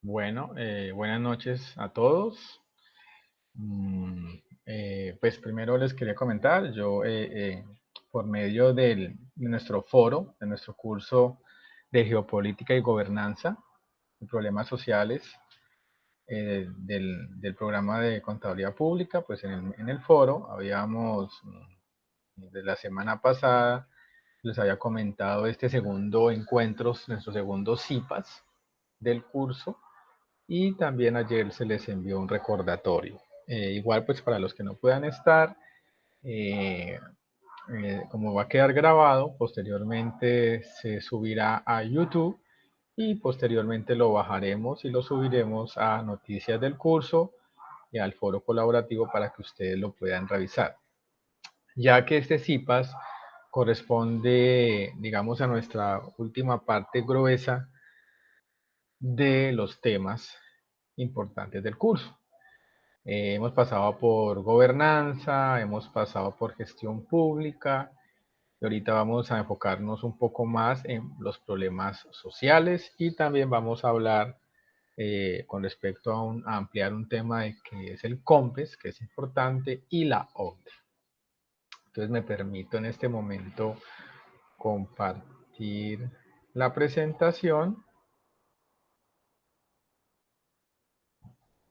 Bueno, buenas noches a todos. Pues primero les quería comentar, yo por medio de nuestro foro, de nuestro curso de geopolítica y gobernanza y problemas sociales del programa de contaduría pública, pues en el foro habíamos, de la semana pasada, les había comentado este segundo encuentro, nuestro segundo CIPAS del curso, y también ayer se les envió un recordatorio. Igual pues para los que no puedan estar, eh, como va a quedar grabado, posteriormente se subirá a YouTube y posteriormente lo bajaremos y lo subiremos a Noticias del Curso y al foro colaborativo para que ustedes lo puedan revisar. Ya que este CIPAS corresponde, digamos, a nuestra última parte gruesa de los temas importantes del curso. Hemos pasado por gobernanza, hemos pasado por gestión pública y ahorita vamos a enfocarnos un poco más en los problemas sociales y también vamos a hablar con respecto a ampliar un tema de que es el COMPES, que es importante, y la OCDE. Entonces me permito en este momento compartir la presentación.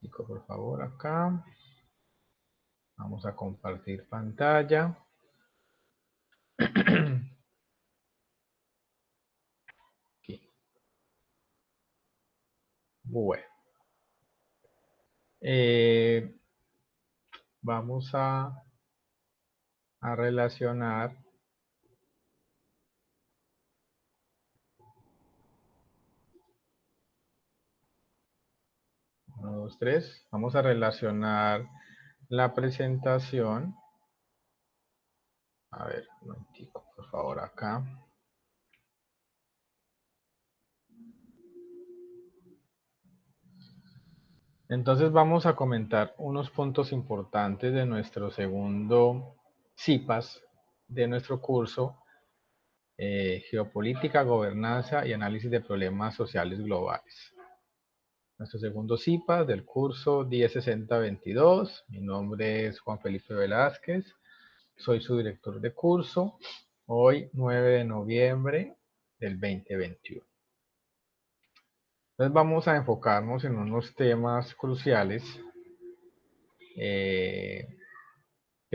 Pico por favor acá. Vamos a compartir pantalla. Aquí. Bueno. Eh, vamos a relacionar. 1, 2, 3. Vamos a relacionar la presentación. A ver, un momentico, por favor, acá. Entonces vamos a comentar unos puntos importantes de nuestro segundo CIPAS de nuestro curso, Geopolítica, Gobernanza y Análisis de Problemas Sociales Globales. Nuestro segundo CIPAS del curso 106022. Mi nombre es Juan Felipe Velázquez. Soy su director de curso. Hoy, 9 de noviembre del 2021. Entonces vamos a enfocarnos en unos temas cruciales que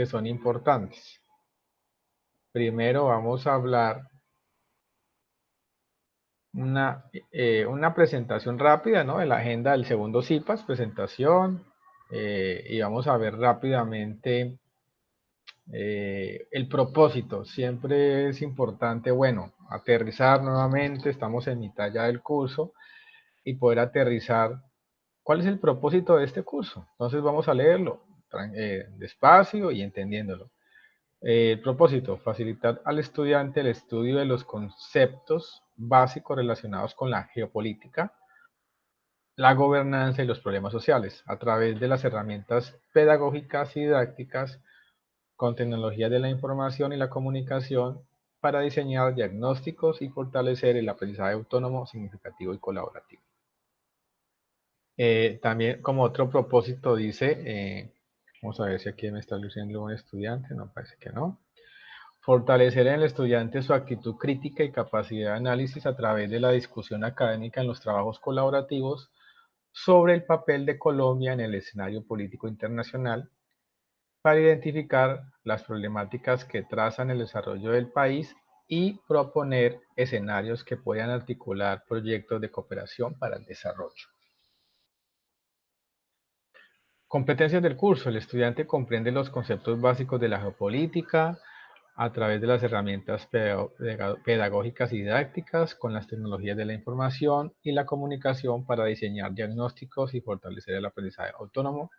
son importantes. Primero vamos a hablar una presentación rápida, ¿no?, de la agenda del segundo CIPAS, presentación, y vamos a ver rápidamente el propósito. Siempre es importante, bueno, aterrizar nuevamente, estamos en mitad ya del curso, y poder aterrizar cuál es el propósito de este curso. Entonces vamos a leerlo despacio y entendiéndolo. El propósito: facilitar al estudiante el estudio de los conceptos básicos relacionados con la geopolítica, la gobernanza y los problemas sociales, a través de las herramientas pedagógicas y didácticas con tecnologías de la información y la comunicación para diseñar diagnósticos y fortalecer el aprendizaje autónomo, significativo y colaborativo. También como otro propósito dice, vamos a ver si aquí me está luciendo un estudiante, no, parece que no. Fortalecer en el estudiante su actitud crítica y capacidad de análisis a través de la discusión académica en los trabajos colaborativos sobre el papel de Colombia en el escenario político internacional, para identificar las problemáticas que trazan el desarrollo del país y proponer escenarios que puedan articular proyectos de cooperación para el desarrollo. Competencias del curso: el estudiante comprende los conceptos básicos de la geopolítica a través de las herramientas pedagógicas y didácticas con las tecnologías de la información y la comunicación para diseñar diagnósticos y fortalecer el aprendizaje autónomo,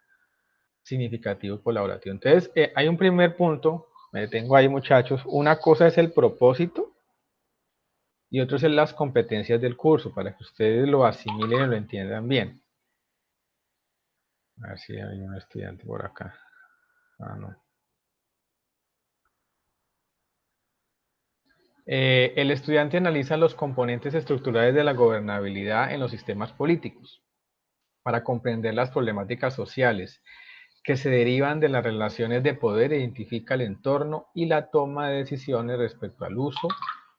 significativo y colaborativo. Entonces, hay un primer punto, me detengo ahí, muchachos. Una cosa es el propósito y otro es las competencias del curso, para que ustedes lo asimilen y lo entiendan bien. A ver si hay un estudiante por acá. Ah, no. El estudiante analiza los componentes estructurales de la gobernabilidad en los sistemas políticos. para comprender las problemáticas sociales que se derivan de las relaciones de poder, identifica el entorno y la toma de decisiones respecto al uso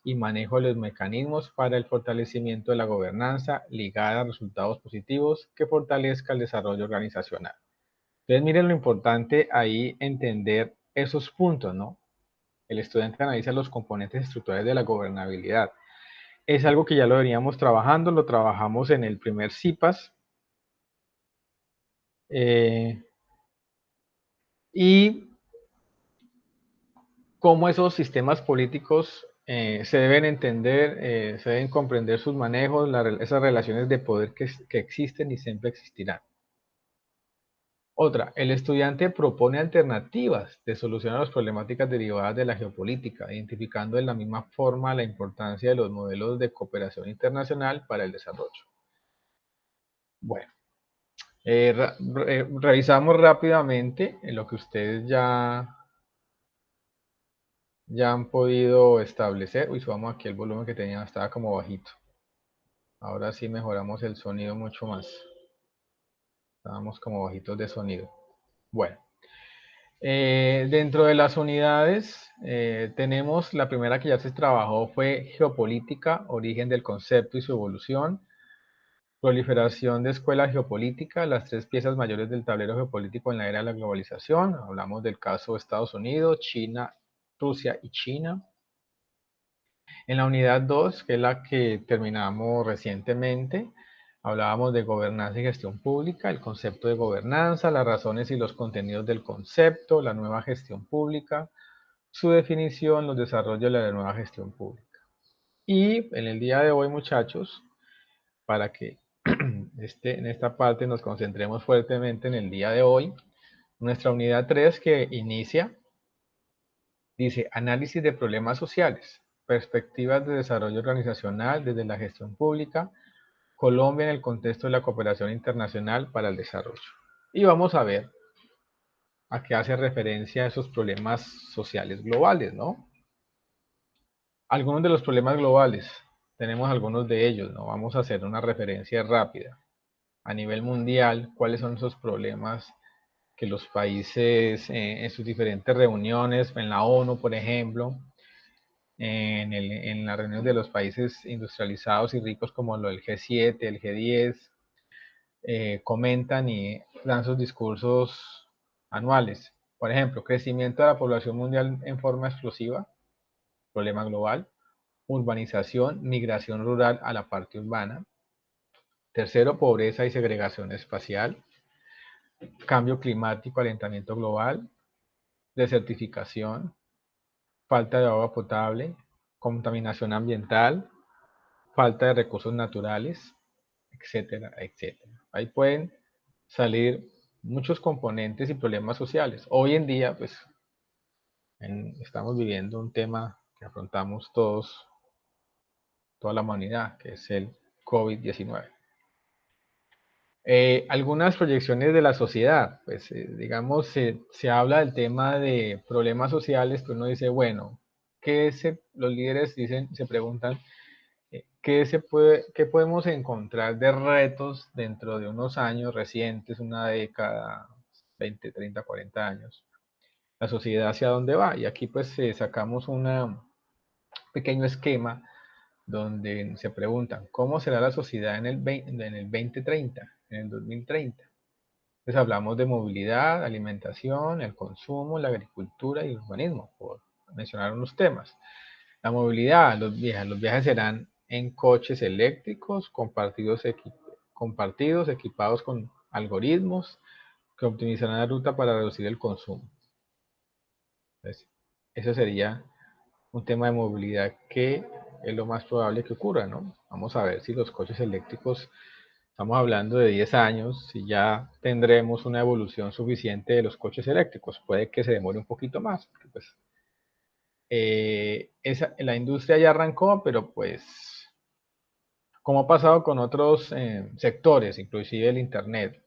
y manejo de los mecanismos para el fortalecimiento de la gobernanza ligada a resultados positivos que fortalezca el desarrollo organizacional. Entonces, miren lo importante ahí entender esos puntos, ¿no? El estudiante analiza los componentes estructurales de la gobernabilidad. Es algo que ya lo veníamos trabajando, lo trabajamos en el primer CIPAS. Y cómo esos sistemas políticos se deben entender, se deben comprender sus manejos, esas relaciones de poder que existen y siempre existirán. Otra, el estudiante propone alternativas de solución a las problemáticas derivadas de la geopolítica, identificando de la misma forma la importancia de los modelos de cooperación internacional para el desarrollo. Bueno, revisamos rápidamente lo que ustedes ya han podido establecer. Uy, subamos aquí el volumen que tenía, estaba como bajito. Ahora sí mejoramos el sonido mucho más. Estábamos como bajitos de sonido. Bueno, dentro de las unidades tenemos la primera que ya se trabajó fue geopolítica, origen del concepto y su evolución, proliferación de escuela geopolítica, las tres piezas mayores del tablero geopolítico en la era de la globalización. Hablamos del caso de Estados Unidos, China, Rusia y China. En la unidad 2, que es la que terminamos recientemente, hablábamos de gobernanza y gestión pública, el concepto de gobernanza, las razones y los contenidos del concepto, la nueva gestión pública, su definición, los desarrollos de la nueva gestión pública. Y en el día de hoy, muchachos, para que en esta parte nos concentremos fuertemente en el día de hoy, nuestra unidad 3 que inicia, dice análisis de problemas sociales, perspectivas de desarrollo organizacional desde la gestión pública, Colombia en el contexto de la cooperación internacional para el desarrollo. Y vamos a ver a qué hace referencia esos problemas sociales globales, ¿no? Algunos de los problemas globales, tenemos algunos de ellos, ¿no? Vamos a hacer una referencia rápida. A nivel mundial, ¿cuáles son esos problemas que los países en sus diferentes reuniones, en la ONU, por ejemplo, en las reuniones de los países industrializados y ricos como lo del G7, el G10, comentan y dan sus discursos anuales? Por ejemplo, crecimiento de la población mundial en forma explosiva, problema global. Urbanización, migración rural a la parte urbana. Tercero, pobreza y segregación espacial. Cambio climático, calentamiento global. Desertificación, falta de agua potable, contaminación ambiental, falta de recursos naturales, etcétera, etcétera. Ahí pueden salir muchos componentes y problemas sociales. Hoy en día, pues, estamos viviendo un tema que afrontamos todos, toda la humanidad, que es el COVID-19. Algunas proyecciones de la sociedad, pues digamos, se habla del tema de problemas sociales, que uno dice, bueno, los líderes se preguntan, ¿qué podemos encontrar de retos dentro de unos años recientes, una década, 20, 30, 40 años? La sociedad hacia dónde va. Y aquí pues sacamos un pequeño esquema donde se preguntan, ¿cómo será la sociedad en el 2030, en el 2030? Entonces hablamos de movilidad, alimentación, el consumo, la agricultura y el urbanismo, por mencionar unos temas. La movilidad, los viajes serán en coches eléctricos compartidos, equipados con algoritmos que optimizarán la ruta para reducir el consumo. Entonces, eso sería un tema de movilidad que es lo más probable que ocurra, ¿no? Vamos a ver si los coches eléctricos, estamos hablando de 10 años, si ya tendremos una evolución suficiente de los coches eléctricos. Puede que se demore un poquito más, porque pues la industria ya arrancó, pero pues como ha pasado con otros sectores, inclusive el Internet,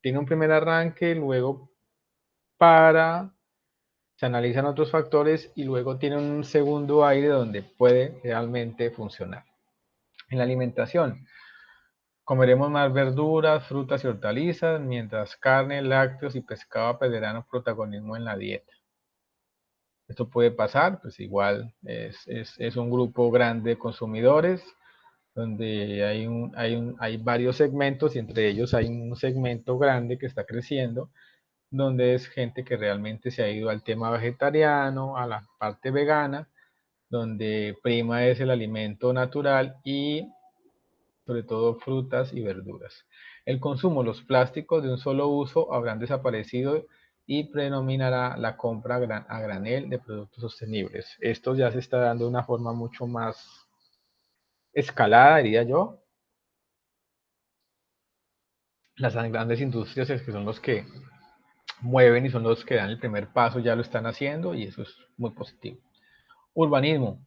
tiene un primer arranque, luego se analizan otros factores y luego tiene un segundo aire donde puede realmente funcionar. En la alimentación, Comeremos más verduras, frutas y hortalizas, mientras carne, lácteos y pescado perderán protagonismo en la dieta. Esto puede pasar, pues igual es un grupo grande de consumidores, donde hay varios segmentos y entre ellos hay un segmento grande que está creciendo, donde es gente que realmente se ha ido al tema vegetariano, a la parte vegana, donde prima es el alimento natural y sobre todo frutas y verduras. El consumo, los plásticos de un solo uso habrán desaparecido y predominará la compra a granel de productos sostenibles. Esto ya se está dando de una forma mucho más escalada, diría yo. Las grandes industrias es que son los que mueven y son los que dan el primer paso, ya lo están haciendo y eso es muy positivo. Urbanismo.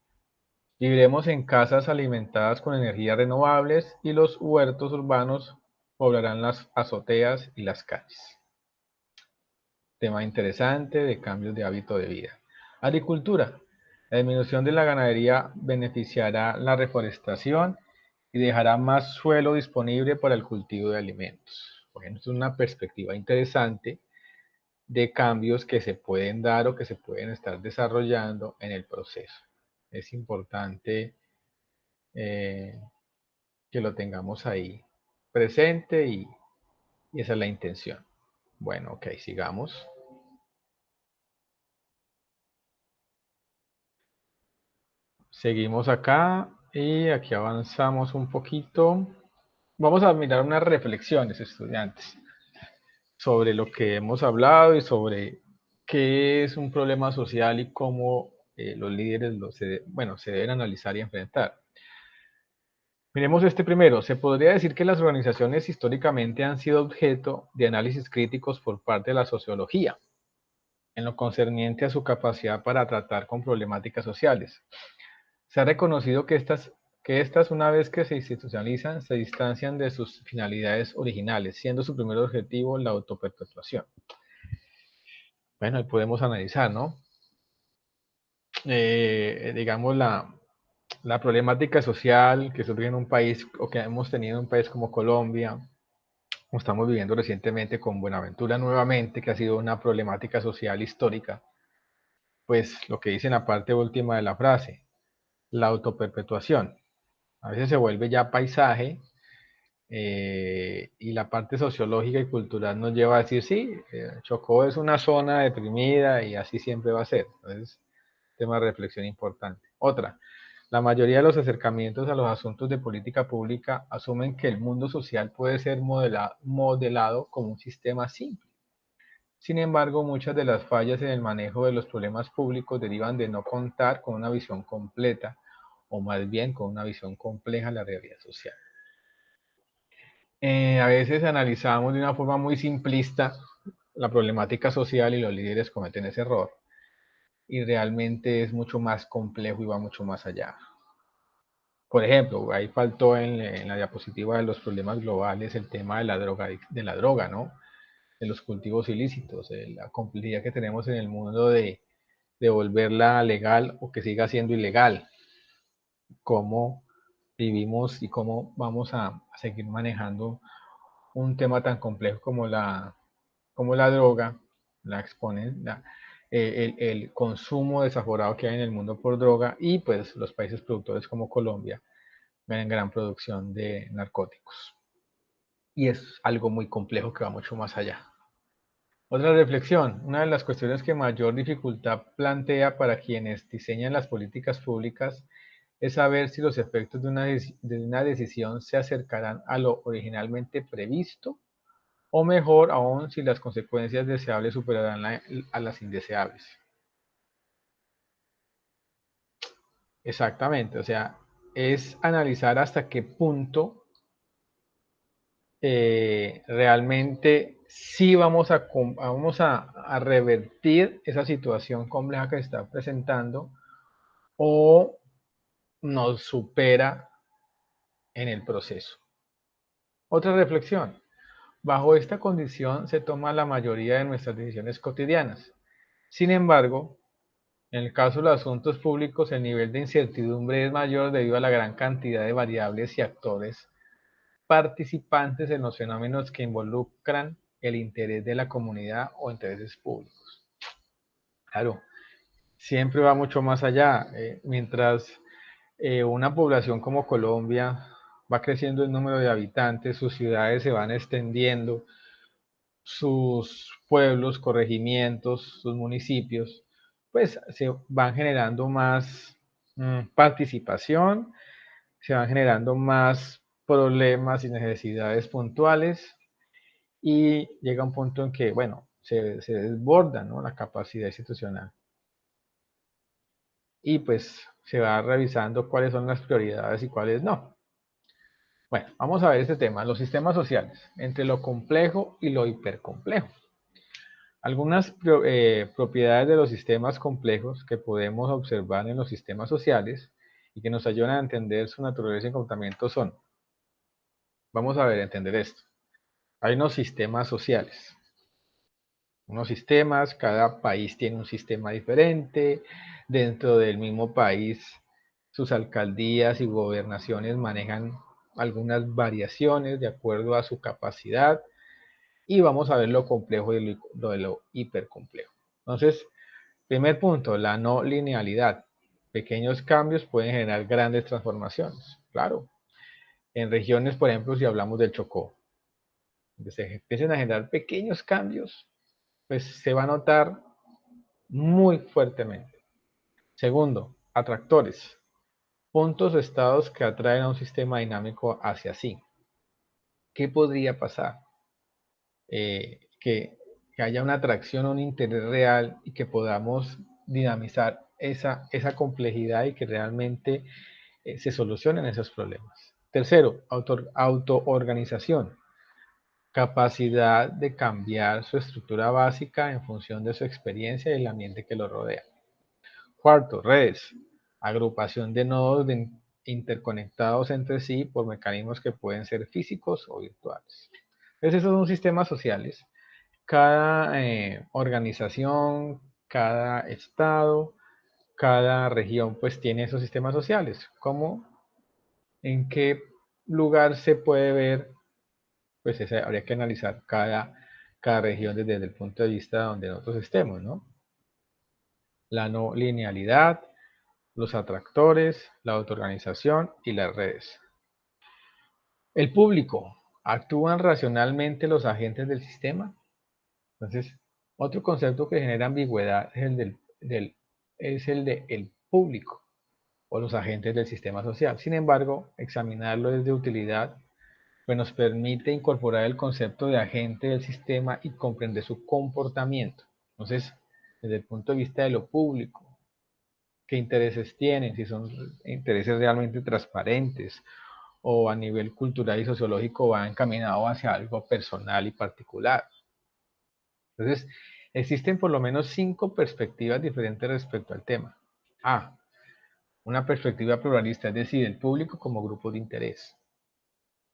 Viviremos en casas alimentadas con energías renovables y los huertos urbanos poblarán las azoteas y las calles. Tema interesante de cambios de hábito de vida. Agricultura. La disminución de la ganadería beneficiará la reforestación y dejará más suelo disponible para el cultivo de alimentos. Bueno, es una perspectiva interesante de cambios que se pueden dar o que se pueden estar desarrollando en el proceso. Es importante eh, que lo tengamos ahí presente y esa es la intención. Bueno, ok, sigamos. Seguimos acá y aquí avanzamos un poquito. Vamos a mirar unas reflexiones, estudiantes, sobre lo que hemos hablado y sobre qué es un problema social y cómo los líderes se deben analizar y enfrentar. Miremos este primero. Se podría decir que las organizaciones históricamente han sido objeto de análisis críticos por parte de la sociología, en lo concerniente a su capacidad para tratar con problemáticas sociales. Se ha reconocido que estas, una vez que se institucionalizan, se distancian de sus finalidades originales, siendo su primer objetivo la autoperpetuación. Bueno, ahí podemos analizar, ¿no? Digamos, la problemática social que surge en un país, o que hemos tenido en un país como Colombia, como estamos viviendo recientemente con Buenaventura nuevamente, que ha sido una problemática social histórica, pues lo que dice en la parte última de la frase, la autoperpetuación. A veces se vuelve ya paisaje y la parte sociológica y cultural nos lleva a decir, sí, Chocó es una zona deprimida y así siempre va a ser. Entonces, tema de reflexión importante. Otra, la mayoría de los acercamientos a los asuntos de política pública asumen que el mundo social puede ser modelado como un sistema simple. Sin embargo, muchas de las fallas en el manejo de los problemas públicos derivan de no contar con una visión completa o más bien con una visión compleja de la realidad social. A veces analizamos de una forma muy simplista la problemática social y los líderes cometen ese error. Y realmente es mucho más complejo y va mucho más allá. Por ejemplo, ahí faltó en la diapositiva de los problemas globales el tema de la droga, ¿no? De los cultivos ilícitos, de la complejidad que tenemos en el mundo de volverla legal o que siga siendo ilegal. Cómo vivimos y cómo vamos a seguir manejando un tema tan complejo como la droga, la exponen, el consumo desaforado que hay en el mundo por droga y pues los países productores como Colombia ven gran producción de narcóticos. Y es algo muy complejo que va mucho más allá. Otra reflexión, una de las cuestiones que mayor dificultad plantea para quienes diseñan las políticas públicas es saber si los efectos de una decisión se acercarán a lo originalmente previsto o mejor aún si las consecuencias deseables superarán a las indeseables. Exactamente, o sea, es analizar hasta qué punto realmente sí vamos a revertir esa situación compleja que se está presentando o nos supera en el proceso. Otra reflexión. Bajo esta condición se toma la mayoría de nuestras decisiones cotidianas. Sin embargo, en el caso de los asuntos públicos, el nivel de incertidumbre es mayor debido a la gran cantidad de variables y actores participantes en los fenómenos que involucran el interés de la comunidad o intereses públicos. Claro, siempre va mucho más allá. Mientras una población como Colombia va creciendo el número de habitantes, sus ciudades se van extendiendo, sus pueblos, corregimientos, sus municipios, pues se van generando más participación, se van generando más problemas y necesidades puntuales y llega un punto en que, bueno, se desborda, ¿no?, la capacidad institucional. Y pues se va revisando cuáles son las prioridades y cuáles no. Bueno, vamos a ver este tema, los sistemas sociales, entre lo complejo y lo hipercomplejo. Algunas propiedades de los sistemas complejos que podemos observar en los sistemas sociales y que nos ayudan a entender su naturaleza y comportamiento son, vamos a ver, entender esto. Hay unos sistemas sociales. Unos sistemas, cada país tiene un sistema diferente. Dentro del mismo país, sus alcaldías y gobernaciones manejan algunas variaciones de acuerdo a su capacidad. Y vamos a ver lo complejo y lo hipercomplejo. Entonces, primer punto, la no linealidad. Pequeños cambios pueden generar grandes transformaciones. Claro, en regiones, por ejemplo, si hablamos del Chocó, donde se empiezan a generar pequeños cambios, pues se va a notar muy fuertemente. Segundo, atractores. Puntos o estados que atraen a un sistema dinámico hacia sí. ¿Qué podría pasar? Que haya una atracción, un interés real y que podamos dinamizar esa complejidad y que realmente se solucionen esos problemas. Tercero, autoorganización. Capacidad de cambiar su estructura básica en función de su experiencia y el ambiente que lo rodea. Cuarto, redes. Agrupación de nodos interconectados entre sí por mecanismos que pueden ser físicos o virtuales. Entonces, esos son sistemas sociales. Cada organización, cada estado, cada región, pues tiene esos sistemas sociales. ¿Cómo? ¿En qué lugar se puede ver? Pues habría que analizar cada región desde el punto de vista donde nosotros estemos, ¿no? La no linealidad, los atractores, la autoorganización y las redes. El público. ¿Actúan racionalmente los agentes del sistema? Entonces, otro concepto que genera ambigüedad es el de el público o los agentes del sistema social. Sin embargo, examinarlo es de utilidad, pues nos permite incorporar el concepto de agente del sistema y comprender su comportamiento. Entonces, desde el punto de vista de lo público, qué intereses tienen, si son intereses realmente transparentes o a nivel cultural y sociológico va encaminado hacia algo personal y particular. Entonces, existen por lo menos 5 perspectivas diferentes respecto al tema. A. Una perspectiva pluralista, es decir, el público como grupo de interés.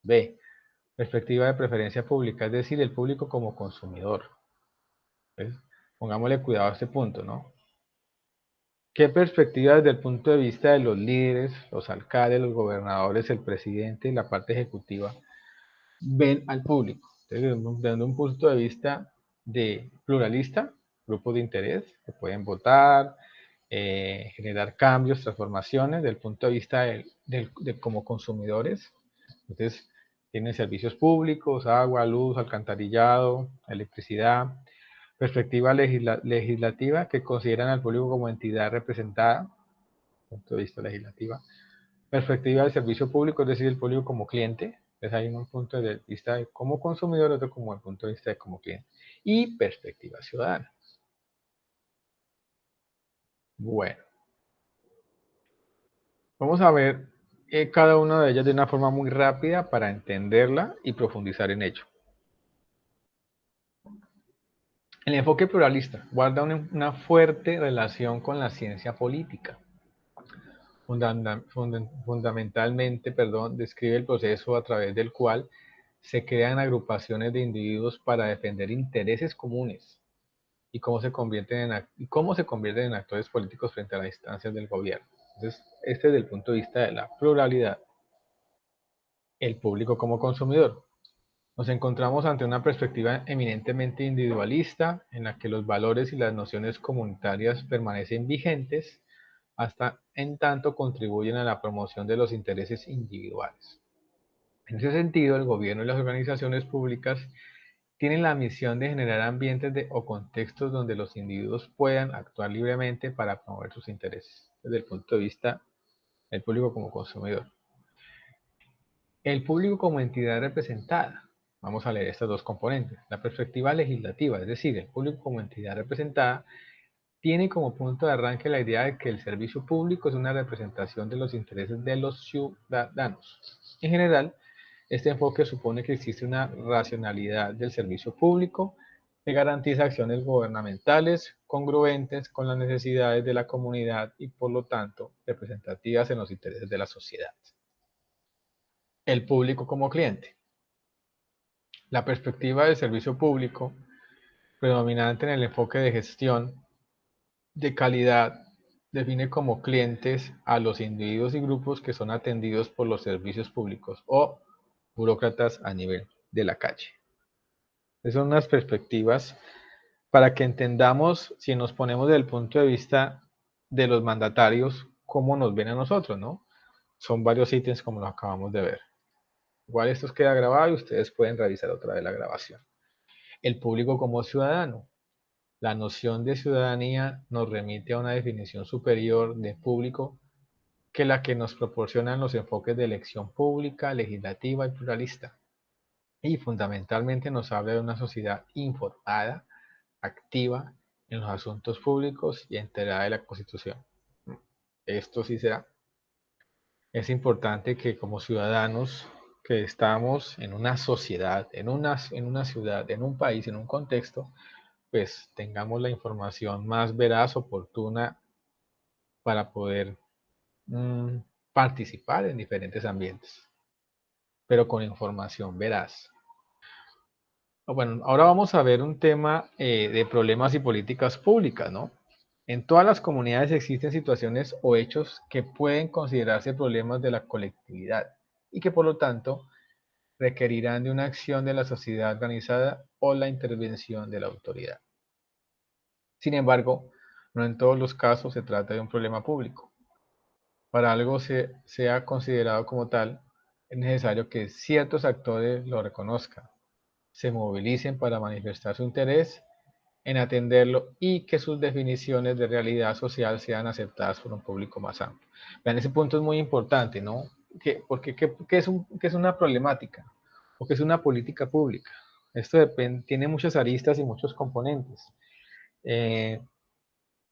B. Perspectiva de preferencia pública, es decir, el público como consumidor. ¿Ves? Pongámosle cuidado a este punto, ¿no? ¿Qué perspectiva desde el punto de vista de los líderes, los alcaldes, los gobernadores, el presidente y la parte ejecutiva ven al público? Entonces, desde un punto de vista de pluralista, grupos de interés que pueden votar, generar cambios, transformaciones, desde el punto de vista de como consumidores. Entonces, tienen servicios públicos, agua, luz, alcantarillado, electricidad. Perspectiva legislativa que consideran al público como entidad representada, punto de vista legislativa. Perspectiva del servicio público, es decir, el público como cliente. Entonces hay un punto de vista de como consumidor, otro como el punto de vista de como cliente. Y perspectiva ciudadana. Bueno, vamos a ver cada una de ellas de una forma muy rápida para entenderla y profundizar en ello. El enfoque pluralista guarda una fuerte relación con la ciencia política. Fundamentalmente, describe el proceso a través del cual se crean agrupaciones de individuos para defender intereses comunes y cómo se convierten en actores políticos frente a las instancias del gobierno. Entonces, este es el punto de vista de la pluralidad. El público como consumidor. Nos encontramos ante una perspectiva eminentemente individualista en la que los valores y las nociones comunitarias permanecen vigentes hasta en tanto contribuyen a la promoción de los intereses individuales. En ese sentido, el gobierno y las organizaciones públicas tienen la misión de generar ambientes o contextos donde los individuos puedan actuar libremente para promover sus intereses, desde el punto de vista del público como consumidor. El público como entidad representada. Vamos a leer estas dos componentes. La perspectiva legislativa, es decir, el público como entidad representada, tiene como punto de arranque la idea de que el servicio público es una representación de los intereses de los ciudadanos. En general, este enfoque supone que existe una racionalidad del servicio público que garantiza acciones gubernamentales congruentes con las necesidades de la comunidad y, por lo tanto, representativas en los intereses de la sociedad. El público como cliente. La perspectiva del servicio público, predominante en el enfoque de gestión de calidad, define como clientes a los individuos y grupos que son atendidos por los servicios públicos o burócratas a nivel de la calle. Esas son unas perspectivas para que entendamos, si nos ponemos desde el punto de vista de los mandatarios, cómo nos ven a nosotros, ¿no? Son varios ítems como lo acabamos de ver. Igual esto queda grabado y ustedes pueden revisar otra vez la grabación. El público como ciudadano. La noción de ciudadanía nos remite a una definición superior de público que la que nos proporcionan los enfoques de elección pública, legislativa y pluralista. Y fundamentalmente nos habla de una sociedad informada, activa en los asuntos públicos y enterada de la Constitución. Esto sí será. Es importante que como ciudadanos que estamos en una sociedad, en una ciudad, en un país, en un contexto, pues tengamos la información más veraz, oportuna para poder participar en diferentes ambientes, pero con información veraz. Bueno, ahora vamos a ver un tema de problemas y políticas públicas, ¿no? En todas las comunidades existen situaciones o hechos que pueden considerarse problemas de la colectividad y que por lo tanto requerirán de una acción de la sociedad organizada o la intervención de la autoridad. Sin embargo, no en todos los casos se trata de un problema público. Para algo sea considerado como tal, es necesario que ciertos actores lo reconozcan, se movilicen para manifestar su interés en atenderlo y que sus definiciones de realidad social sean aceptadas por un público más amplio. Vean, ese punto es muy importante, ¿no? Porque ¿qué es una problemática? ¿O qué es una política pública? Esto tiene muchas aristas y muchos componentes.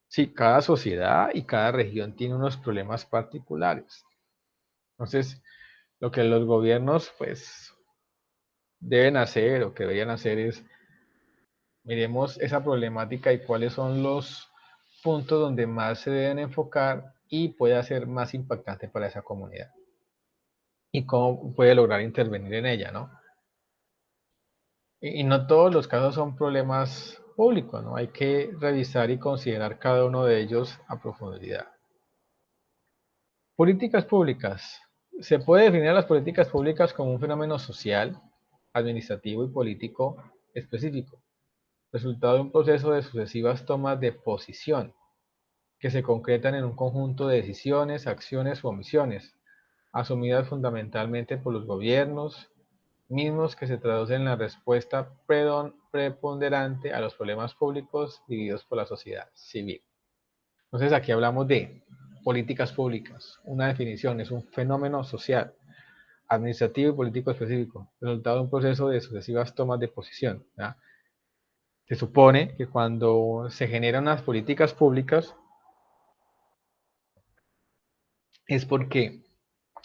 Sí, cada sociedad y cada región tiene unos problemas particulares. Entonces, lo que los gobiernos pues deben hacer o que deberían hacer es miremos esa problemática y cuáles son los puntos donde más se deben enfocar y puede ser más impactante para esa comunidad y cómo puede lograr intervenir en ella, ¿no? Y no todos los casos son problemas públicos, ¿no? Hay que revisar y considerar cada uno de ellos a profundidad. Políticas públicas. Se puede definir a las políticas públicas como un fenómeno social, administrativo y político específico, resultado de un proceso de sucesivas tomas de posición que se concretan en un conjunto de decisiones, acciones u omisiones, asumidas fundamentalmente por los gobiernos, mismos que se traducen en la respuesta preponderante a los problemas públicos vividos por la sociedad civil. Entonces aquí hablamos de políticas públicas. Una definición es un fenómeno social, administrativo y político específico, resultado de un proceso de sucesivas tomas de posición. ¿Ya? Se supone que cuando se generan unas políticas públicas es porque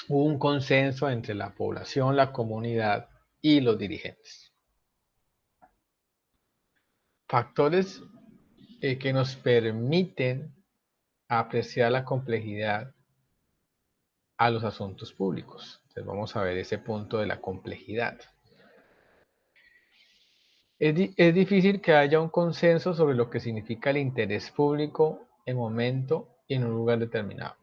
hubo un consenso entre la población, la comunidad y los dirigentes. Factores que nos permiten apreciar la complejidad a los asuntos públicos. Entonces vamos a ver ese punto de la complejidad. Es difícil que haya un consenso sobre lo que significa el interés público en momento y en un lugar determinado.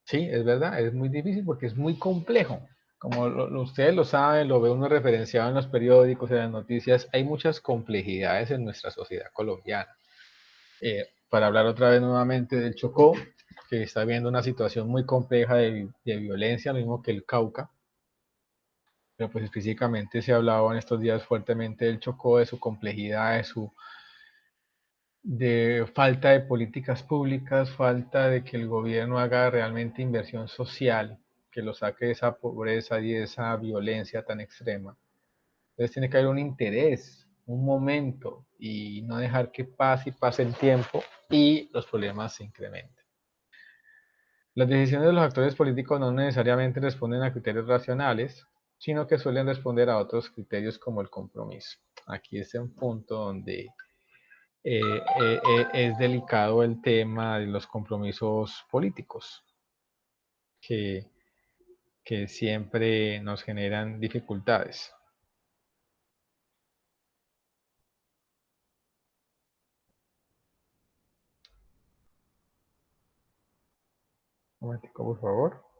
Sí, es verdad, es muy difícil porque es muy complejo. como ustedes lo saben, lo ve uno referenciado en los periódicos, en las noticias, hay muchas complejidades en nuestra sociedad colombiana. Para hablar otra vez nuevamente del Chocó, que está viendo una situación muy compleja de violencia, lo mismo que el Cauca, pero pues específicamente se ha hablado en estos días fuertemente del Chocó, de su complejidad, de falta de políticas públicas, falta de que el gobierno haga realmente inversión social, que lo saque de esa pobreza y de esa violencia tan extrema. Entonces tiene que haber un interés, un momento, y no dejar que pase y pase el tiempo y los problemas se incrementen. Las decisiones de los actores políticos no necesariamente responden a criterios racionales, sino que suelen responder a otros criterios como el compromiso. Aquí es un punto donde es delicado el tema de los compromisos políticos, que, que siempre nos generan dificultades. Un momentico, por favor.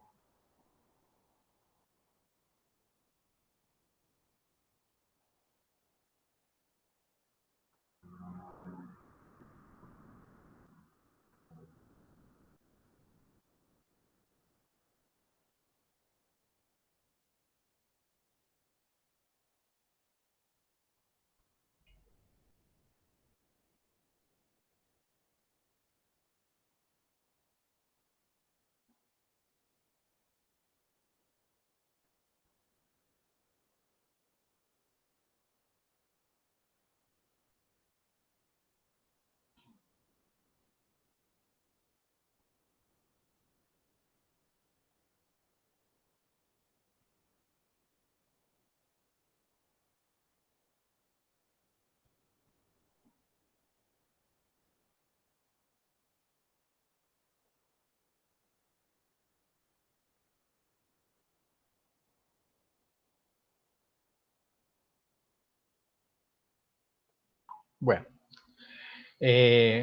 Bueno,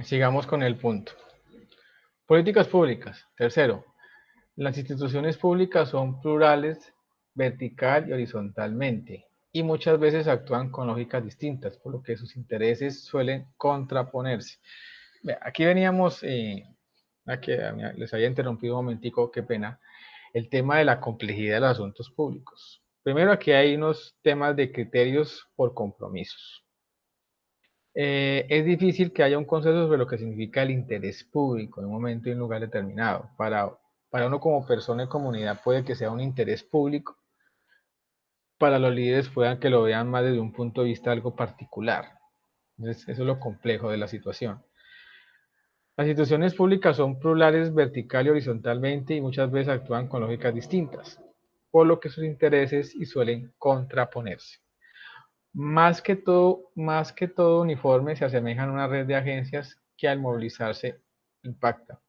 sigamos con el punto. Políticas públicas. Tercero, las instituciones públicas son plurales vertical y horizontalmente y muchas veces actúan con lógicas distintas, por lo que sus intereses suelen contraponerse. Aquí veníamos, aquí les había interrumpido un momentico, qué pena, el tema de la complejidad de los asuntos públicos. Primero, aquí hay unos temas de criterios por compromisos. Es difícil que haya un consenso sobre lo que significa el interés público en un momento y un lugar determinado. Para uno como persona y comunidad puede que sea un interés público, para los líderes puedan que lo vean más desde un punto de vista algo particular. Entonces, eso es lo complejo de la situación. Las instituciones públicas son plurales vertical y horizontalmente y muchas veces actúan con lógicas distintas, por lo que sus intereses y suelen contraponerse. Más que todo uniforme se asemejan a una red de agencias que al movilizarse impacta,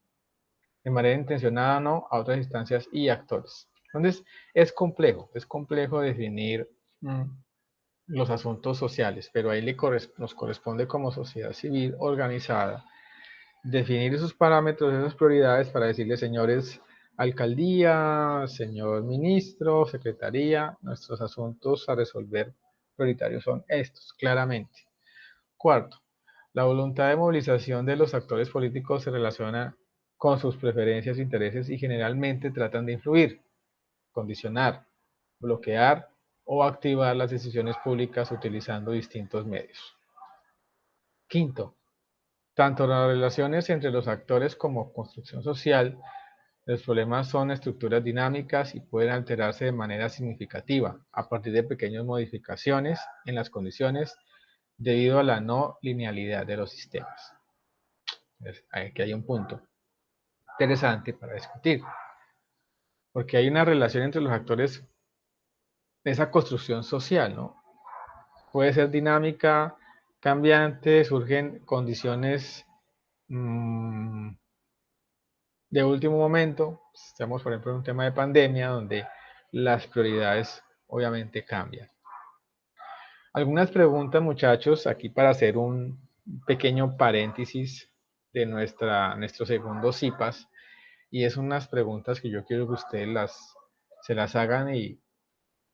de manera intencionada o no, a otras instancias y actores. Entonces, es complejo definir los asuntos sociales, pero ahí nos corresponde como sociedad civil organizada definir esos parámetros, esas prioridades para decirle, señores alcaldía, señor ministro, secretaría, nuestros asuntos a resolver prioritarios son estos, claramente. Cuarto, la voluntad de movilización de los actores políticos se relaciona con sus preferencias e intereses y generalmente tratan de influir, condicionar, bloquear o activar las decisiones públicas utilizando distintos medios. Quinto, tanto las relaciones entre los actores como construcción social, los problemas son estructuras dinámicas y pueden alterarse de manera significativa a partir de pequeñas modificaciones en las condiciones debido a la no linealidad de los sistemas. Aquí hay un punto interesante para discutir, porque hay una relación entre los actores de esa construcción social, ¿no? Puede ser dinámica, cambiante, surgen condiciones de último momento. Estamos, por ejemplo, en un tema de pandemia donde las prioridades obviamente cambian. Algunas preguntas, muchachos, aquí para hacer un pequeño paréntesis de nuestro segundo CIPAS, y es unas preguntas que yo quiero que ustedes se las hagan y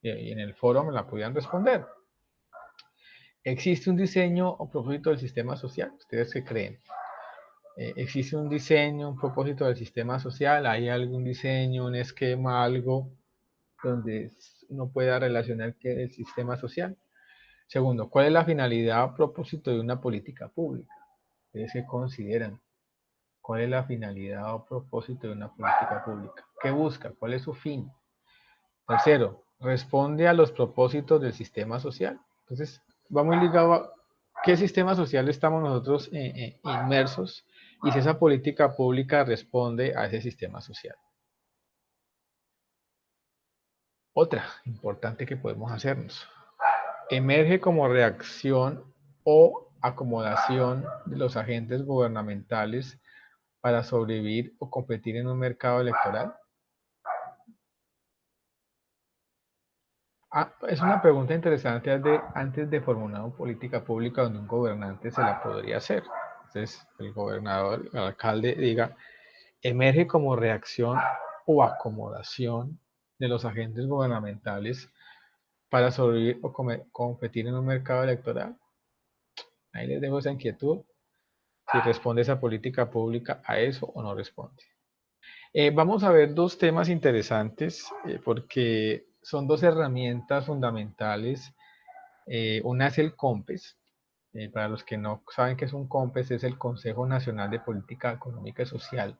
y en el foro me la podían responder. ¿Existe un diseño o propósito del sistema social? ¿Ustedes qué creen? ¿Existe un diseño, un propósito del sistema social? ¿Hay algún diseño, un esquema, algo donde uno pueda relacionar qué es el sistema social? Segundo, ¿cuál es la finalidad o propósito de una política pública? ¿Ustedes qué consideran? ¿Cuál es la finalidad o propósito de una política pública? ¿Qué busca? ¿Cuál es su fin? Tercero, responde a los propósitos del sistema social. Entonces, va muy ligado a qué sistema social estamos nosotros inmersos y si esa política pública responde a ese sistema social. Otra importante que podemos hacernos. Emerge como reacción o acomodación de los agentes gubernamentales para sobrevivir o competir en un mercado electoral. Es una pregunta interesante antes de formular una política pública donde un gobernante se la podría hacer. Entonces, el gobernador, el alcalde diga, emerge como reacción o acomodación de los agentes gubernamentales para sobrevivir o competir en un mercado electoral. Ahí les dejo esa inquietud, si responde esa política pública a eso o no responde. Vamos a ver dos temas interesantes porque son dos herramientas fundamentales. Una es el COMPES. Para los que no saben qué es un COMPES, es el Consejo Nacional de Política Económica y Social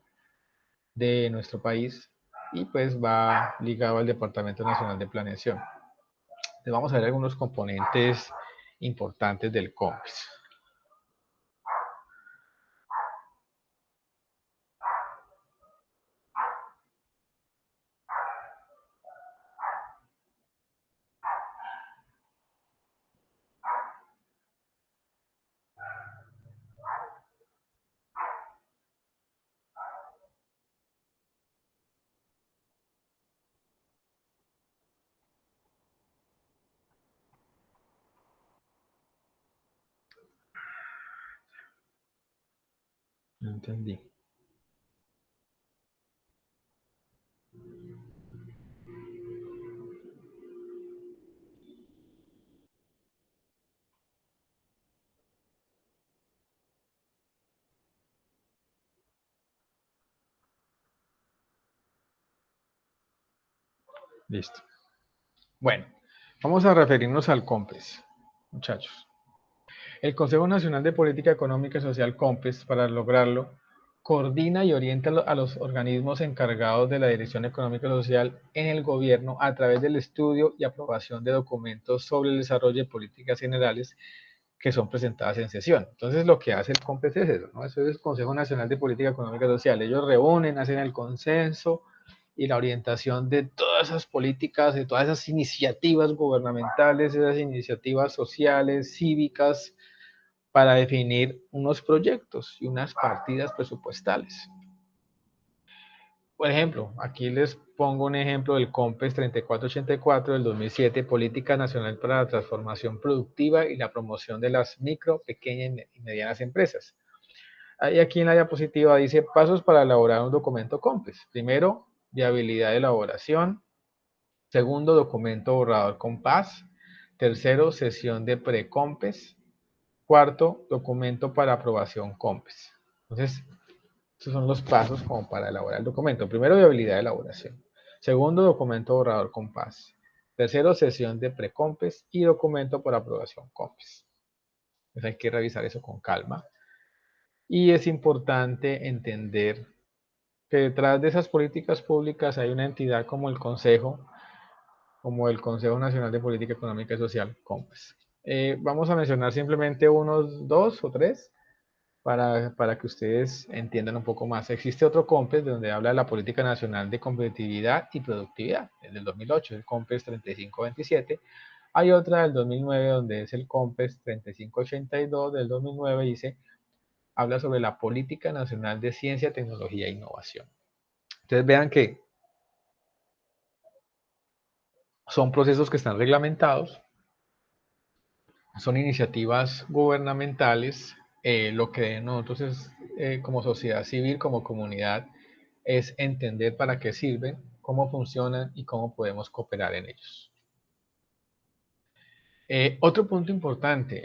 de nuestro país y pues va ligado al Departamento Nacional de Planeación. Entonces vamos a ver algunos componentes importantes del COMPES. No entendí. Listo. Bueno, vamos a referirnos al COMPES, muchachos. El Consejo Nacional de Política Económica y Social, COMPES, para lograrlo, coordina y orienta a los organismos encargados de la Dirección Económica y Social en el gobierno a través del estudio y aprobación de documentos sobre el desarrollo de políticas generales que son presentadas en sesión. Entonces, lo que hace el COMPES es eso, ¿no? Eso es el Consejo Nacional de Política Económica y Social. Ellos reúnen, hacen el consenso y la orientación de todas esas políticas, de todas esas iniciativas gubernamentales, esas iniciativas sociales, cívicas, para definir unos proyectos y unas partidas presupuestales. Por ejemplo, aquí les pongo un ejemplo del COMPES 3484 del 2007, Política Nacional para la Transformación Productiva y la Promoción de las Micro, Pequeñas y Medianas Empresas. Ahí aquí en la diapositiva dice pasos para elaborar un documento COMPES. Primero, viabilidad de elaboración. Segundo, documento borrador compás. Tercero, sesión de pre-COMPES. Cuarto, documento para aprobación COMPES. Entonces, estos son los pasos como para elaborar el documento. Primero, viabilidad de elaboración. Segundo, documento borrador compás. Tercero, sesión de pre-COMPES y documento para aprobación COMPES. Entonces hay que revisar eso con calma. Y es importante entender que detrás de esas políticas públicas hay una entidad como el Consejo Nacional de Política Económica y Social, COMPES. Vamos a mencionar simplemente unos dos o tres para que ustedes entiendan un poco más. Existe otro COMPES donde habla de la Política Nacional de Competitividad y Productividad, el del 2008, el COMPES 3527. Hay otra del 2009 donde es el COMPES 3582 del 2009 y habla sobre la Política Nacional de Ciencia, Tecnología e Innovación. Entonces vean que son procesos que están reglamentados, son iniciativas gubernamentales. Lo que nosotros es, como sociedad civil, como comunidad, es entender para qué sirven, cómo funcionan y cómo podemos cooperar en ellos. Otro punto importante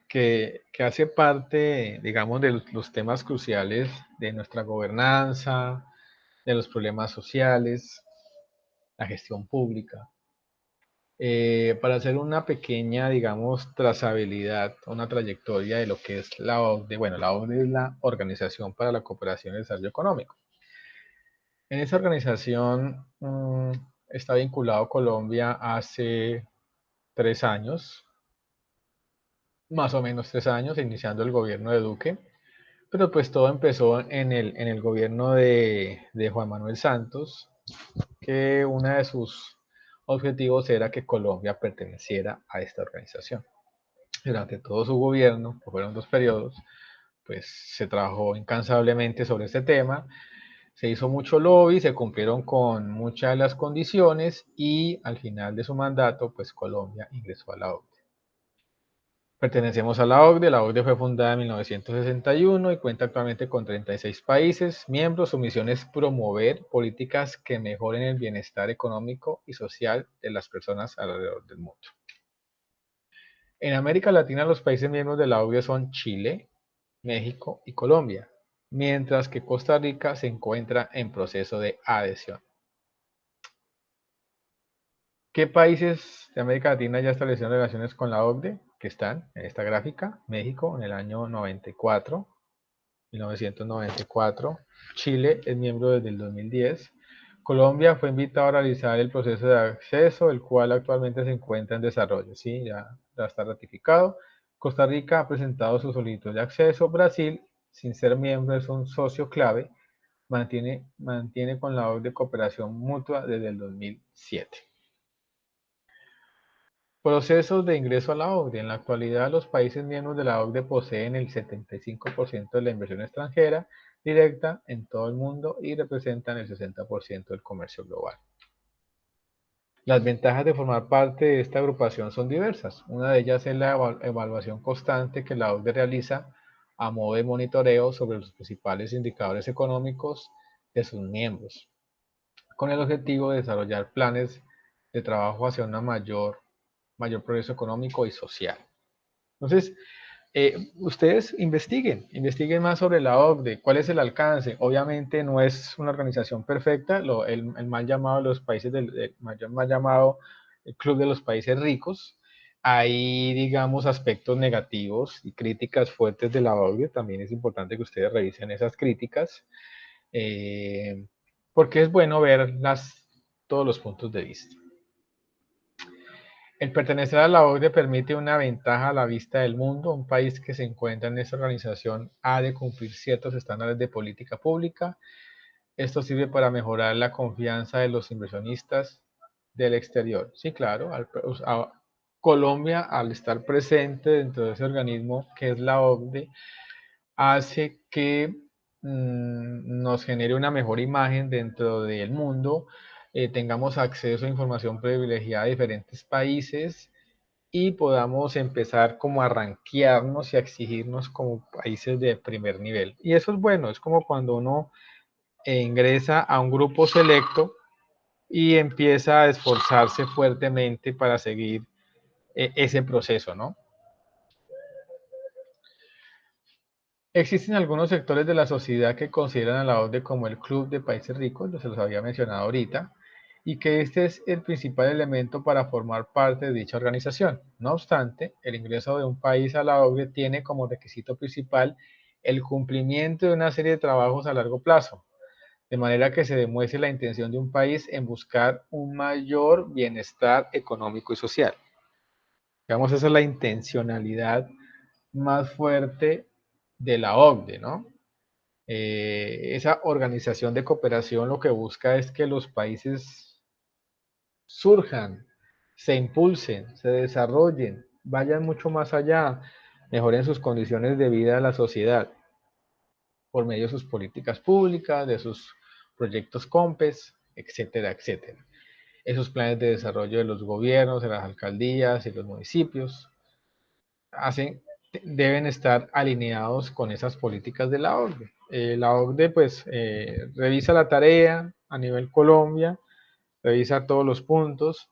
que hace parte, digamos, de los temas cruciales de nuestra gobernanza, de los problemas sociales, la gestión pública, para hacer una pequeña, digamos, trazabilidad, una trayectoria de lo que es la OCDE. Bueno, la OCDE es la Organización para la Cooperación y el Desarrollo Económico. En esa organización está vinculado Colombia hace 3 años, más o menos 3 años, iniciando el gobierno de Duque, pero pues todo empezó en el gobierno de Juan Manuel Santos, que uno de sus objetivos era que Colombia perteneciera a esta organización. Durante todo su gobierno, que fueron 2 periodos, pues se trabajó incansablemente sobre este tema, se hizo mucho lobby, se cumplieron con muchas de las condiciones y al final de su mandato, pues Colombia ingresó a la OCDE. Pertenecemos a la OCDE fue fundada en 1961 y cuenta actualmente con 36 países miembros. Su misión es promover políticas que mejoren el bienestar económico y social de las personas alrededor del mundo. En América Latina, los países miembros de la OCDE son Chile, México y Colombia, mientras que Costa Rica se encuentra en proceso de adhesión. ¿Qué países de América Latina ya establecieron relaciones con la OCDE? Que están en esta gráfica: México en el año 1994, Chile es miembro desde el 2010, Colombia fue invitado a realizar el proceso de acceso, el cual actualmente se encuentra en desarrollo, ¿sí? Ya está ratificado. Costa Rica ha presentado su solicitud de acceso. Brasil, sin ser miembro, es un socio clave, mantiene con la OCDE cooperación mutua desde el 2007. Procesos de ingreso a la OCDE. En la actualidad, los países miembros de la OCDE poseen el 75% de la inversión extranjera directa en todo el mundo y representan el 60% del comercio global. Las ventajas de formar parte de esta agrupación son diversas. Una de ellas es la evaluación constante que la OCDE realiza a modo de monitoreo sobre los principales indicadores económicos de sus miembros, con el objetivo de desarrollar planes de trabajo hacia un mayor progreso económico y social. Entonces, ustedes investiguen más sobre la OCDE, cuál es el alcance. Obviamente no es una organización perfecta, el mal llamado los países mal llamado el Club de los Países Ricos. Hay, digamos, aspectos negativos y críticas fuertes de la OCDE. También es importante que ustedes revisen esas críticas, eh, porque es bueno ver todos los puntos de vista. El pertenecer a la OCDE permite una ventaja a la vista del mundo. Un país que se encuentra en esta organización ha de cumplir ciertos estándares de política pública. Esto sirve para mejorar la confianza de los inversionistas del exterior. Sí, claro, Colombia, al estar presente dentro de ese organismo que es la OCDE, hace que nos genere una mejor imagen dentro del mundo, tengamos acceso a información privilegiada de diferentes países y podamos empezar como a rankearnos y a exigirnos como países de primer nivel. Y eso es bueno, es como cuando uno ingresa a un grupo selecto y empieza a esforzarse fuertemente para seguir ese proceso, ¿no? Existen algunos sectores de la sociedad que consideran a la OCDE como el Club de Países Ricos, se los había mencionado ahorita, y que este es el principal elemento para formar parte de dicha organización. No obstante, el ingreso de un país a la OCDE tiene como requisito principal el cumplimiento de una serie de trabajos a largo plazo, de manera que se demuestre la intención de un país en buscar un mayor bienestar económico y social. Digamos, esa es la intencionalidad más fuerte de la OCDE, ¿no? Esa organización de cooperación lo que busca es que los países surjan, se impulsen, se desarrollen, vayan mucho más allá, mejoren sus condiciones de vida de la sociedad por medio de sus políticas públicas, de sus proyectos COMPES, etcétera, etcétera. Esos planes de desarrollo de los gobiernos, de las alcaldías y los municipios deben estar alineados con esas políticas de la OCDE. La OCDE pues revisa la tarea a nivel Colombia, revisa todos los puntos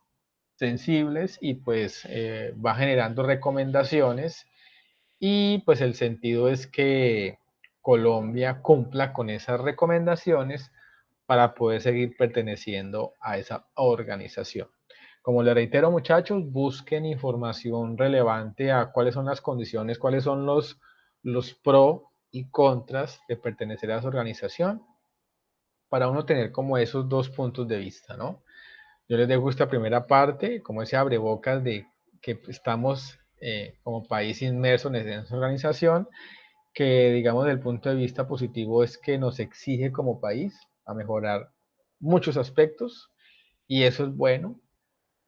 sensibles y pues va generando recomendaciones y pues el sentido es que Colombia cumpla con esas recomendaciones para poder seguir perteneciendo a esa organización. Como le reitero, muchachos, busquen información relevante a cuáles son las condiciones, cuáles son los pros y contras de pertenecer a esa organización para uno tener como esos dos puntos de vista, ¿no? Yo les dejo esta primera parte, como ese abrebocas de que estamos como país inmerso en esa organización, que digamos desde el punto de vista positivo es que nos exige como país a mejorar muchos aspectos y eso es bueno.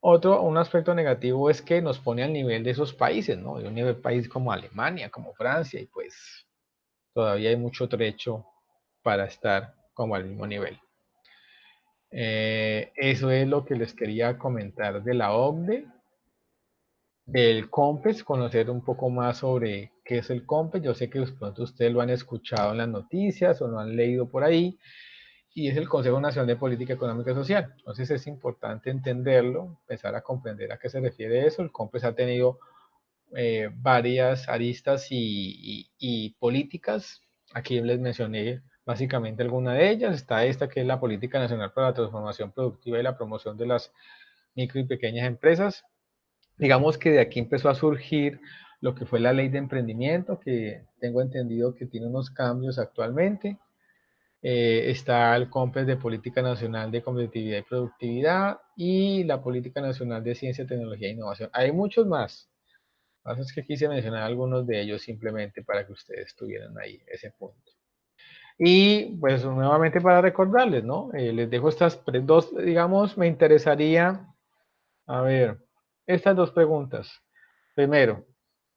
Un aspecto negativo es que nos pone al nivel de esos países, ¿no? De un nivel país como Alemania, como Francia, y pues todavía hay mucho trecho para estar como al mismo nivel. Eso es lo que les quería comentar de la OCDE, del COMPES, conocer un poco más sobre qué es el COMPES. Yo sé que de pronto ustedes lo han escuchado en las noticias o lo han leído por ahí, y es el Consejo Nacional de Política Económica y Social. Entonces es importante entenderlo, empezar a comprender a qué se refiere eso. El COMPES ha tenido varias aristas y políticas. Aquí les mencioné básicamente alguna de ellas. Está esta que es la Política Nacional para la Transformación Productiva y la Promoción de las Micro y Pequeñas Empresas. Digamos que de aquí empezó a surgir lo que fue la Ley de Emprendimiento, que tengo entendido que tiene unos cambios actualmente. Está el COMPES de Política Nacional de Competitividad y Productividad y la Política Nacional de Ciencia, Tecnología e Innovación. Hay muchos más. Lo que pasa es que quise mencionar algunos de ellos simplemente para que ustedes tuvieran ahí ese punto. Y pues nuevamente para recordarles, ¿no? Les dejo estas dos, digamos, me interesaría, a ver, estas dos preguntas. Primero,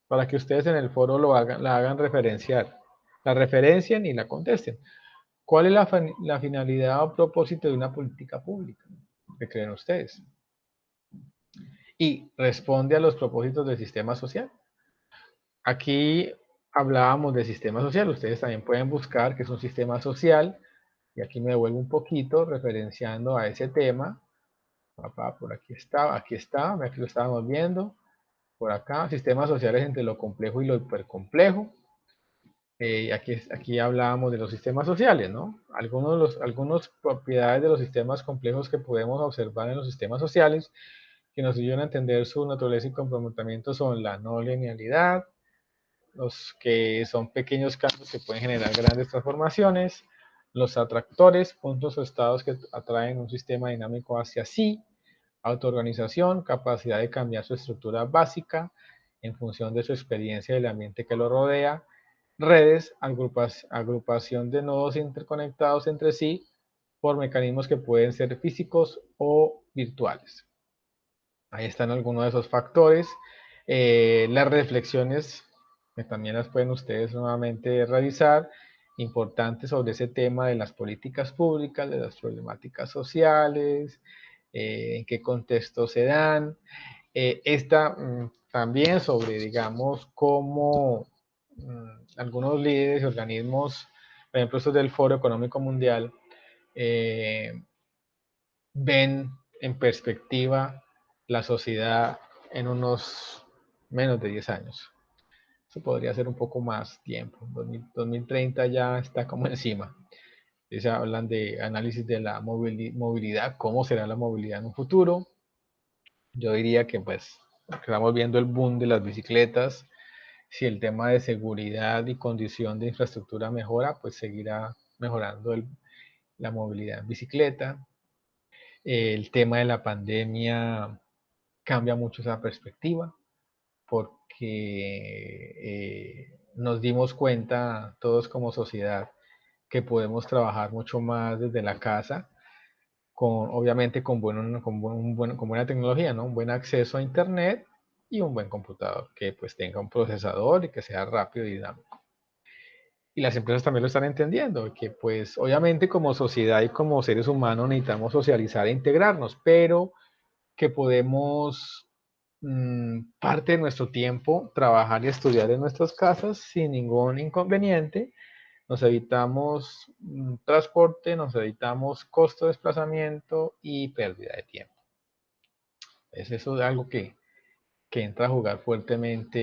para que ustedes en el foro la hagan referenciar, la referencien y la contesten. ¿Cuál es la finalidad o propósito de una política pública? ¿Qué creen ustedes? Y responde a los propósitos del sistema social. Aquí hablábamos de sistema social, ustedes también pueden buscar qué es un sistema social, y aquí me devuelvo un poquito referenciando a ese tema. Papá, por aquí está, aquí lo estábamos viendo, por acá, sistemas sociales entre lo complejo y lo hipercomplejo. Aquí hablábamos de los sistemas sociales, ¿no? Algunas propiedades de los sistemas complejos que podemos observar en los sistemas sociales que nos ayudan a entender su naturaleza y comportamiento son la no linealidad, los que son pequeños cambios que pueden generar grandes transformaciones, los atractores, puntos o estados que atraen un sistema dinámico hacia sí, autoorganización, capacidad de cambiar su estructura básica en función de su experiencia y el ambiente que lo rodea, redes, agrupación de nodos interconectados entre sí por mecanismos que pueden ser físicos o virtuales. Ahí están algunos de esos factores. Las reflexiones, que también las pueden ustedes nuevamente revisar, importantes sobre ese tema de las políticas públicas, de las problemáticas sociales, en qué contexto se dan. También sobre, digamos, cómo algunos líderes y organismos, por ejemplo, estos del Foro Económico Mundial, eh, ven en perspectiva la sociedad en unos menos de 10 años. Eso podría ser un poco más tiempo. 2030 ya está como encima. Se hablan de análisis de la movilidad, cómo será la movilidad en un futuro. Yo diría que pues estamos viendo el boom de las bicicletas. Si el tema de seguridad y condición de infraestructura mejora, pues seguirá mejorando la movilidad en bicicleta. El tema de la pandemia cambia mucho esa perspectiva porque nos dimos cuenta todos como sociedad que podemos trabajar mucho más desde la casa, obviamente con buena tecnología, ¿no? Un buen acceso a internet y un buen computador que pues tenga un procesador y que sea rápido y dinámico. Y las empresas también lo están entendiendo, que pues obviamente como sociedad y como seres humanos necesitamos socializar e integrarnos, pero que podemos parte de nuestro tiempo trabajar y estudiar en nuestras casas sin ningún inconveniente. Nos evitamos transporte, nos evitamos costo de desplazamiento y pérdida de tiempo. Es eso de algo que entró a jugar fuertemente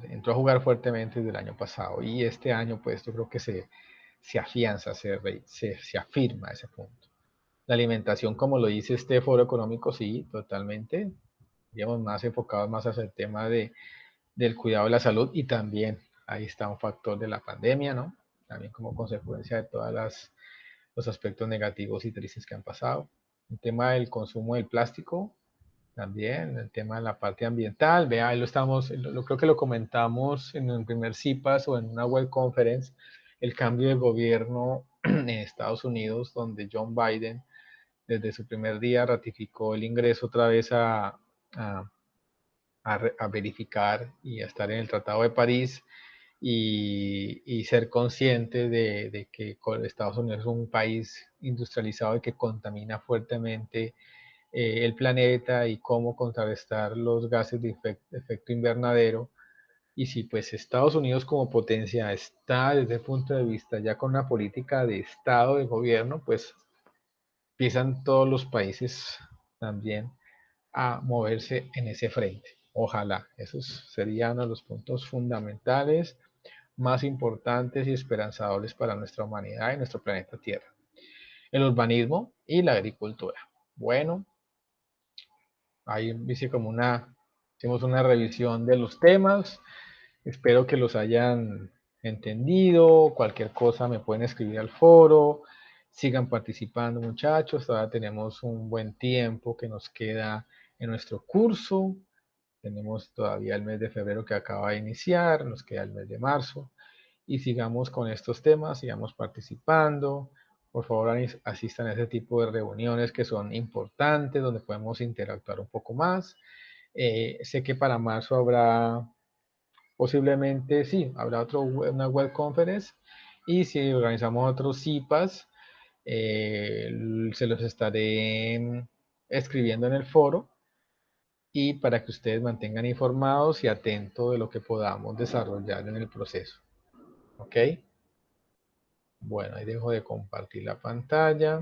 desde el año pasado y este año pues yo creo que se afianza, se afirma ese punto. La alimentación, como lo dice este foro económico, sí, totalmente, digamos, más enfocados más hacia el tema del cuidado de la salud y también ahí está un factor de la pandemia, ¿no? También como consecuencia de todos los aspectos negativos y tristes que han pasado. El tema del consumo del plástico, también el tema de la parte ambiental, vea, ahí lo estamos, creo que lo comentamos en el primer CIPAS o en una web conference, el cambio de gobierno en Estados Unidos, donde John Biden desde su primer día ratificó el ingreso otra vez a, a verificar y a estar en el Tratado de París y ser consciente de que Estados Unidos es un país industrializado y que contamina fuertemente el planeta y cómo contrarrestar los gases de efecto invernadero. Y si pues Estados Unidos como potencia está desde el punto de vista ya con una política de Estado, de gobierno, pues empiezan todos los países también a moverse en ese frente. Ojalá, esos serían uno de los puntos fundamentales, más importantes y esperanzadores para nuestra humanidad y nuestro planeta Tierra. El urbanismo y la agricultura. Bueno, ahí hice como hicimos una revisión de los temas. Espero que los hayan entendido. Cualquier cosa me pueden escribir al foro. Sigan participando, muchachos. Todavía tenemos un buen tiempo que nos queda en nuestro curso. Tenemos todavía el mes de febrero que acaba de iniciar. Nos queda el mes de marzo. Y sigamos con estos temas, sigamos participando. Por favor, asistan a ese tipo de reuniones que son importantes, donde podemos interactuar un poco más. Sé que para marzo habrá posiblemente, sí, habrá una web conference. Y si organizamos otros CIPAS, se los estaré escribiendo en el foro y para que ustedes mantengan informados y atentos de lo que podamos desarrollar en el proceso. ¿Ok? Bueno, ahí dejo de compartir la pantalla.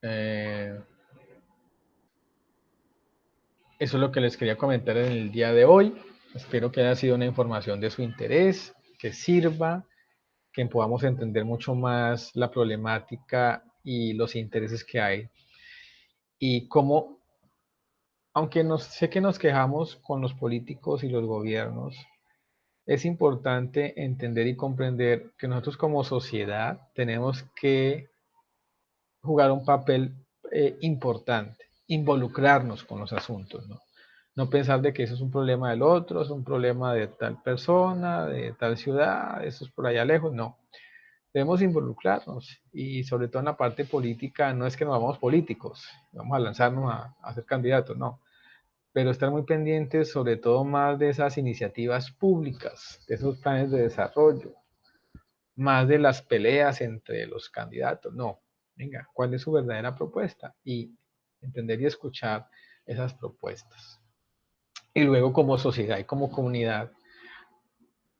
Eh, Eso es lo que les quería comentar en el día de hoy. Espero que haya sido una información de su interés, que sirva, que podamos entender mucho más la problemática y los intereses que hay. Y cómo, aunque sé que nos quejamos con los políticos y los gobiernos, es importante entender y comprender que nosotros como sociedad tenemos que jugar un papel importante, involucrarnos con los asuntos, ¿no? No pensar de que eso es un problema del otro, es un problema de tal persona, de tal ciudad, eso es por allá lejos, no. Debemos involucrarnos y sobre todo en la parte política, no es que nos vamos políticos, vamos a lanzarnos a ser candidatos, no, pero estar muy pendientes sobre todo más de esas iniciativas públicas, de esos planes de desarrollo, más de las peleas entre los candidatos, no. Venga, ¿cuál es su verdadera propuesta? Y entender y escuchar esas propuestas. Y luego como sociedad y como comunidad,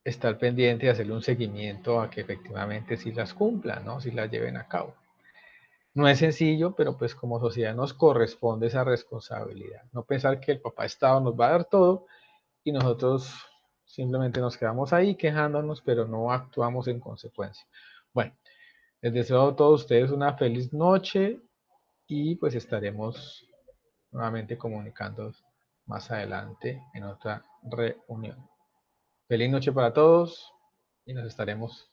estar pendiente y hacerle un seguimiento a que efectivamente sí las cumplan, ¿no? Sí las lleven a cabo. No es sencillo, pero pues como sociedad nos corresponde esa responsabilidad. No pensar que el papá Estado nos va a dar todo y nosotros simplemente nos quedamos ahí quejándonos, pero no actuamos en consecuencia. Bueno, les deseo a todos ustedes una feliz noche y pues estaremos nuevamente comunicando más adelante en otra reunión. Feliz noche para todos y nos estaremos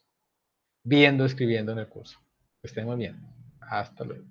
viendo, escribiendo en el curso. Que estén muy bien. Hasta luego.